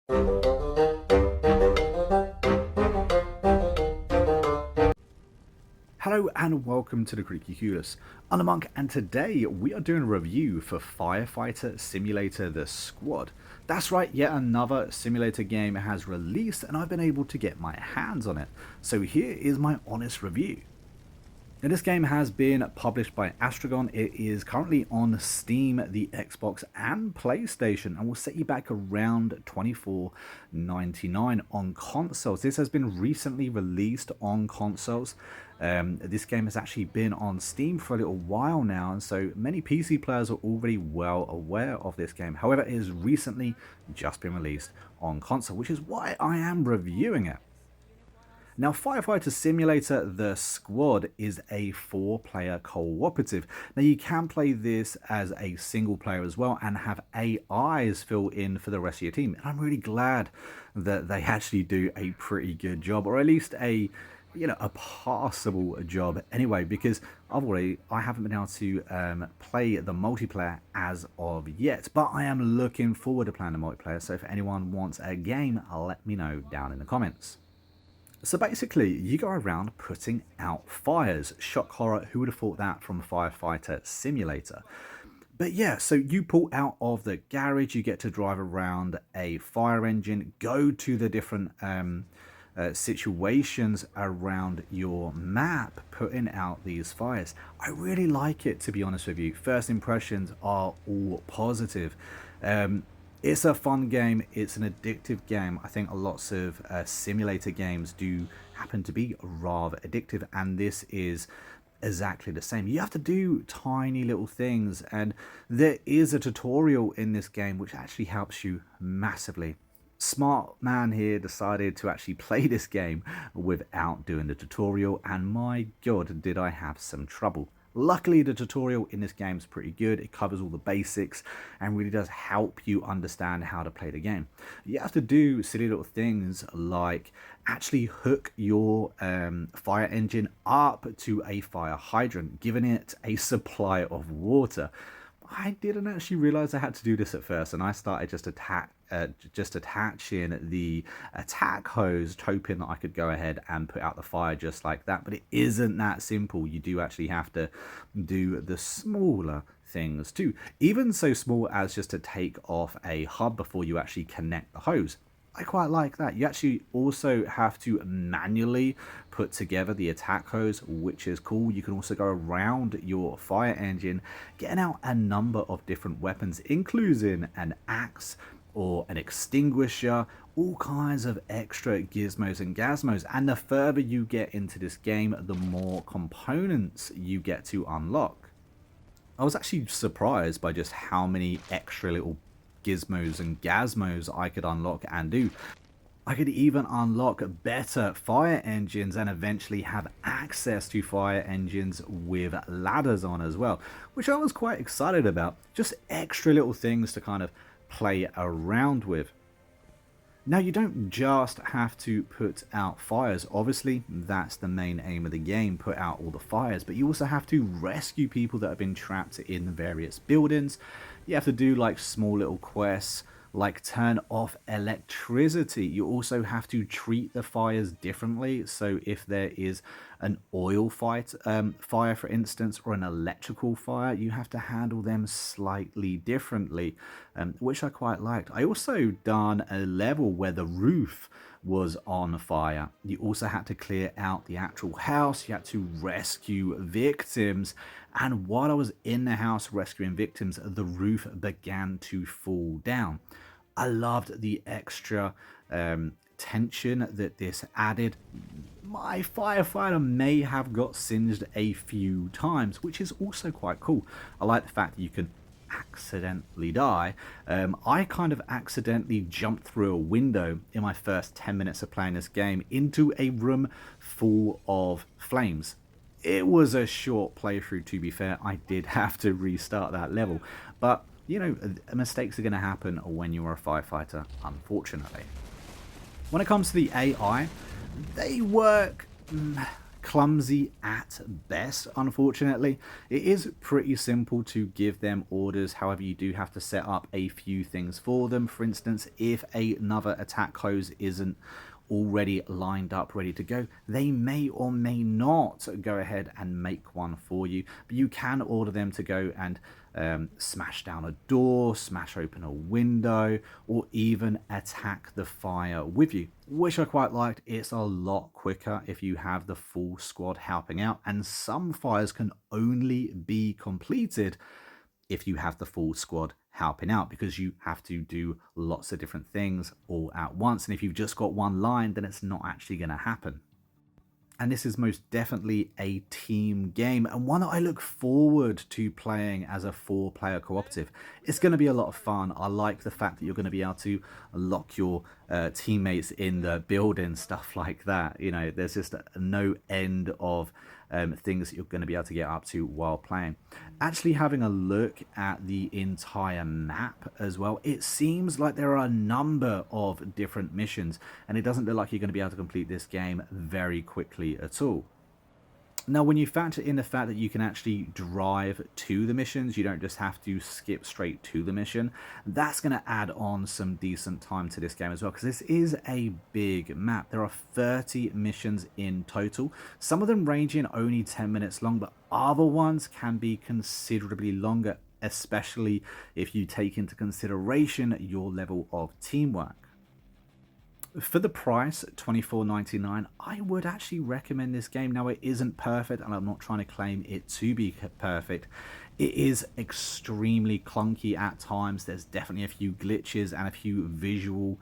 Hello and welcome to the Critically Clueless. I'm the Monk, and today we are doing a review for Firefighter Simulator The Squad. That's right, yet another simulator game has released and I've been able to get my hands on it. So here is my honest review. Now, this game has been published by Astragon. It is currently on Steam, the Xbox and PlayStation, and will set you back around $24.99 on consoles. This has been recently released on consoles. This game has actually been on Steam for a little while now, and so many PC players are already well aware of this game. However, it has recently just been released on console, which is why I am reviewing it. Now, Firefighter Simulator The Squad is a 4-player cooperative. Now, you can play this as a single player as well and have AIs fill in for the rest of your team. And I'm really glad that they actually do a pretty good job, or at least a passable job anyway, because I haven't been able to play the multiplayer as of yet, but I am looking forward to playing the multiplayer. So if anyone wants a game, let me know down in the comments. So basically, you go around putting out fires. Shock horror, who would have thought that from Firefighter Simulator? But yeah, so you pull out of the garage, you get to drive around a fire engine, go to the different situations around your map, putting out these fires. I really like it, to be honest with you. First impressions are all positive. It's a fun game, it's an addictive game. I think lots of simulator games do happen to be rather addictive, and this is exactly the same. You have to do tiny little things, and there is a tutorial in this game which actually helps you massively. Smart man here decided to actually play this game without doing the tutorial, and my god, did I have some trouble. Luckily, the tutorial in this game is pretty good. It covers all the basics and really does help you understand how to play the game. You have to do silly little things like actually hook your fire engine up to a fire hydrant, giving it a supply of water. I didn't actually realize I had to do this at first, and I started just attaching the attack hose, hoping that I could go ahead and put out the fire just like that. But it isn't that simple. You do actually have to do the smaller things too, even so small as just to take off a hub before you actually connect the hose. I quite like that. You actually also have to manually put together the attack hose, which is cool. You can also go around your fire engine, getting out a number of different weapons, including an axe or an extinguisher, all kinds of extra gizmos and gazmos. And the further you get into this game, the more components you get to unlock. I was actually surprised by just how many extra little gizmos and gazmos I could unlock and do. I could even unlock better fire engines and eventually have access to fire engines with ladders on as well, which I was quite excited about. Just extra little things to kind of play around with. Now, you don't just have to put out fires. Obviously, that's the main aim of the game, put out all the fires, but you also have to rescue people that have been trapped in various buildings. You have to do like small little quests, like turn off electricity. You also have to treat the fires differently. So if there is an oil fire, for instance, or an electrical fire, you have to handle them slightly differently, which I quite liked. I also done a level where the roof was on fire. You also had to clear out the actual house. You had to rescue victims, and while I was in the house rescuing victims, the roof began to fall down. I loved the extra tension that this added. My firefighter may have got singed a few times, which is also quite cool. I like the fact that you can accidentally die. I kind of accidentally jumped through a window in my first 10 minutes of playing this game into a room full of flames. It was a short playthrough, to be fair. I did have to restart that level, but you know, mistakes are going to happen when you're a firefighter, unfortunately. When it comes to the AI, they work clumsy at best, unfortunately. It is pretty simple to give them orders, however you do have to set up a few things for them. For instance, if another attack close isn't already lined up ready to go, they may or may not go ahead and make one for you, but you can order them to go and smash down a door, smash open a window, or even attack the fire with you, which I quite liked. It's a lot quicker if you have the full squad helping out, and some fires can only be completed if you have the full squad helping out, because you have to do lots of different things all at once. And if you've just got one line, then it's not actually going to happen. And this is most definitely a team game, and one that I look forward to playing as a 4-player cooperative. It's going to be a lot of fun. I like the fact that you're going to be able to lock your teammates in the building, stuff like that. You know, there's just no end of things that you're going to be able to get up to while playing. Actually having a look at the entire map as well, it seems like there are a number of different missions, and it doesn't look like you're going to be able to complete this game very quickly at all. Now, when you factor in the fact that you can actually drive to the missions, you don't just have to skip straight to the mission, that's going to add on some decent time to this game as well, because this is a big map. There are 30 missions in total, some of them ranging only 10 minutes long, but other ones can be considerably longer, especially if you take into consideration your level of teamwork. For the price, $24.99, I would actually recommend this game. Now, it isn't perfect, and I'm not trying to claim it to be perfect. It is extremely clunky at times. There's definitely a few glitches and a few visual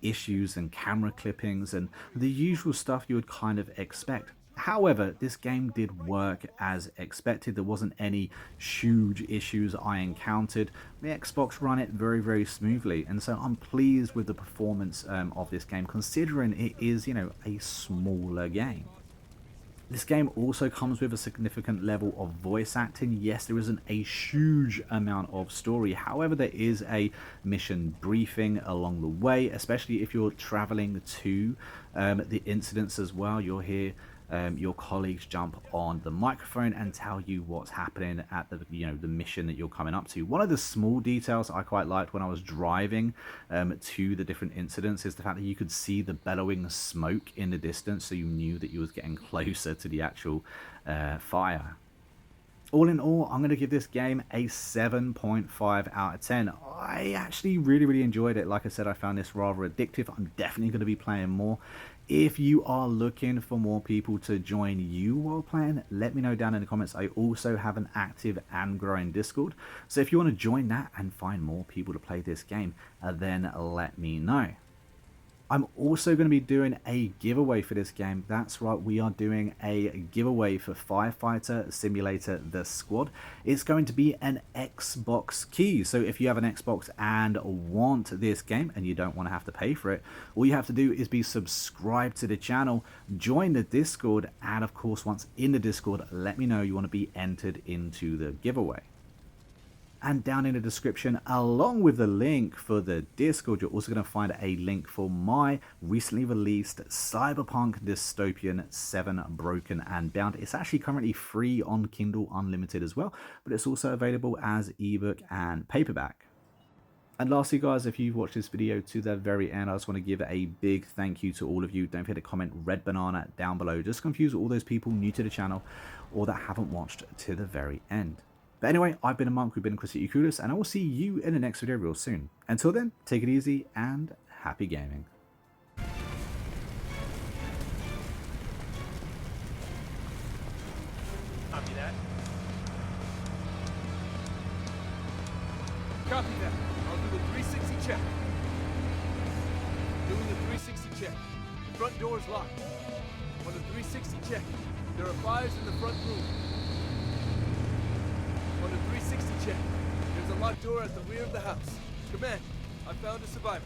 issues and camera clippings and the usual stuff you would kind of expect. However, this game did work as expected. There wasn't any huge issues I encountered. The Xbox ran it very, very smoothly, and so I'm pleased with the performance of this game, considering it is, you know, a smaller game. This game also comes with a significant level of voice acting. Yes, there isn't a huge amount of story. However, there is a mission briefing along the way, especially if you're traveling to the incidents as well. You'll hear your colleagues jump on the microphone and tell you what's happening at the the mission that you're coming up to. One of the small details I quite liked when I was driving to the different incidents is the fact that you could see the bellowing smoke in the distance, so you knew that you was getting closer to the actual fire. All in all, I'm going to give this game a 7.5 out of 10. I actually really enjoyed it. Like I said, I found this rather addictive. I'm definitely going to be playing more. If you are looking for more people to join you while playing, let me know down in the comments. I also have an active and growing Discord, so if you want to join that and find more people to play this game, then let me know. I'm also going to be doing a giveaway for this game. That's right, we are doing a giveaway for Firefighter Simulator The Squad. It's going to be an Xbox key. So if you have an Xbox and want this game and you don't want to have to pay for it, all you have to do is be subscribed to the channel, join the Discord, and of course, once in the Discord, let me know you want to be entered into the giveaway. And down in the description, along with the link for the Discord, you're also going to find a link for my recently released Cyberpunk Dystopian 7 Broken and Bound. It's actually currently free on Kindle Unlimited as well, but it's also available as ebook and paperback. And lastly, guys, if you've watched this video to the very end, I just want to give a big thank you to all of you. Don't forget to comment red banana down below. Just confuse all those people new to the channel or that haven't watched to the very end. But anyway, I've been a Monk, we've been Critically Clueless, and I will see you in the next video real soon. Until then, take it easy and happy gaming. Copy that. Copy that. I'll do the 360 check. Doing the 360 check. The front door's locked. On the 360 check, there are fires in the front room. On the 360 check, there's a locked door at the rear of the house. Command, I found a survivor.